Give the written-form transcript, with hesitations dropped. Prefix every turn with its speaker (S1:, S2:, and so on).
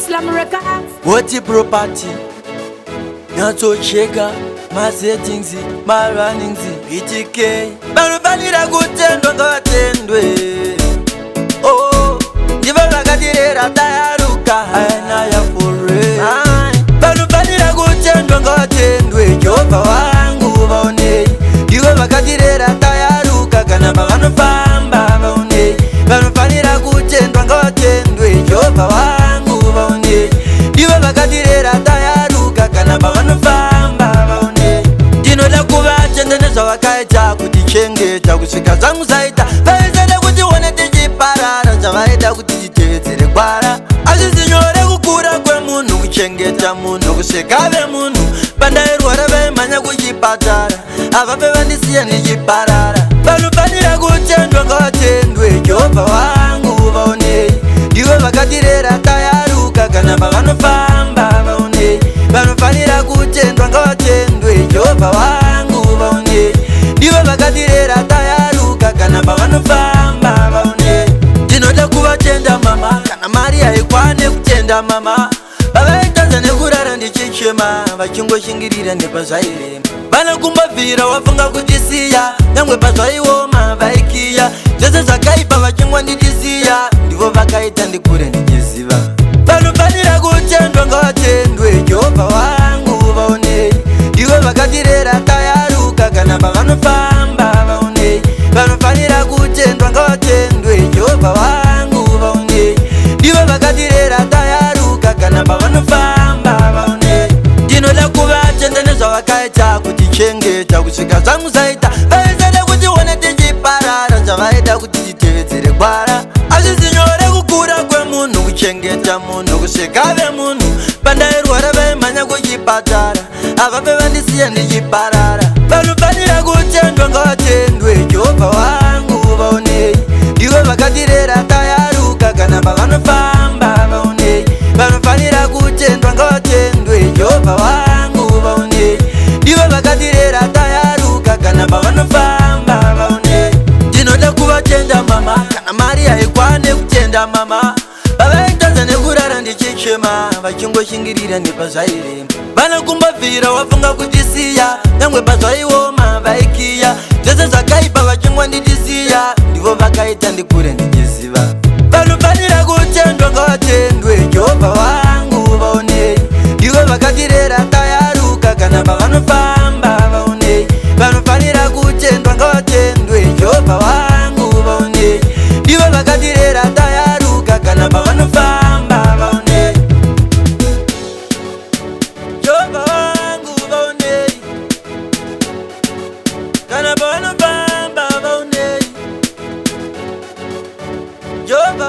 S1: Slam Records.
S2: What your property? Not so shaker. My settings, my runnings, BTK. Barubanira gutendwa ngatendwe. Oh, ndiva katirera tayaruka ana ya fore. Barubanira gutendwa ngatendwe. Jehova wangu baone. Ndiva vakatirera tayaruka kana bavanofamba baone. Barubanira gutendwa ngatendwe. Jehova wangu baone. Ndiva vakatirera tayaruka kana bavanofamba baone. Ndinoda kuvacha ndenezva vakaita kutichengeta kusvika zvangu zaita vaisada kuti one tichiparara zvavaida kuti titevedzere gwara. Hazvisi nyore kukura kwemunhu kuchengeta munhu kusvika ave munhu. Pandairwara vaimhanya kuchipatara ava pevandisiya ndichiparara. Vanofanira kutendwa ngavatendwe. Jehovha wangu vaonei. Ndivo vakatirera tayaruka kana pavanofamba vaonei. Vanofanira kutendwa ngavatendwe. Jehovha wangu vaonei. Ndivo vakatirera tayaruka kana pavanofamba vaonei. Ndinoda kuvatenda mama kana mari haikwane kutenda mama. Vavaitadza nekurara ndichichema vachingoshingirira nepazvairema. Vanokumbabvira wafunga kutisiya nyangwe pazvaioma vaikiya. Zvese zvakaipa vachingonditisiya ndivo vakaita ndikure ndichiziva. Vanofanira kutendwa ngavatendwe. Jehovha wangu vaonei. Ndivo vakatirera tayaruka kana pavanofamba vaonei. Vanofanira kutendwa ngavatendwe. Jehovha wangu vaonei. Ndivo vakatirera tayaruka kana pavanofamba vaonei. Ndinoda kuvatenda nezvavakaita kutichengeta kusvika zvangu zaita vaisada kuti one tichiparara zvavaida kuti titevedzere gwara. Hazvisi nyore kukura kwemunhu kuchengeta munhu kusvika ave munhu. Pandairwara vaimhanya kuchipatara ava pevandisiya ndichiparara. Vanofanira kutendwa ngavatendwe. Jehovha wangu vaonei. Ndivo vakatirera tayaruka kana pavanofamba vaonei. Vanofanira kutendwa ngavatendwe. Jehovha wangu vaonei. Ndivo vakatirera tayaruka kana pavanofamba vaonei. Ndinoda kuvatenda mama kana mari haikwane kutenda mama. Vavaitadza nekurara ndichichema vachingoshingirira nepazvairema. Vanokumbabvira wafunga kutisiya nyangwe pazvaioma vaikiya. Zvese zvakaipa vachingonditisiya ndivo vakaita ndikure ndichiziva. Vanofanira kutendwa ngavatendwe. Jehovha wangu vaonei. Ndivo vakatirera tayaruka kana pavanofamba vaonei. Vanofanira kutendwa ngavatendwe. Jehovha wangu vaonei. Ndivo vakatirera tayaruka kana pavanofamba vaonei. Jehovha wangu vaonei. Kana pavanofamba vaonei. Jehovha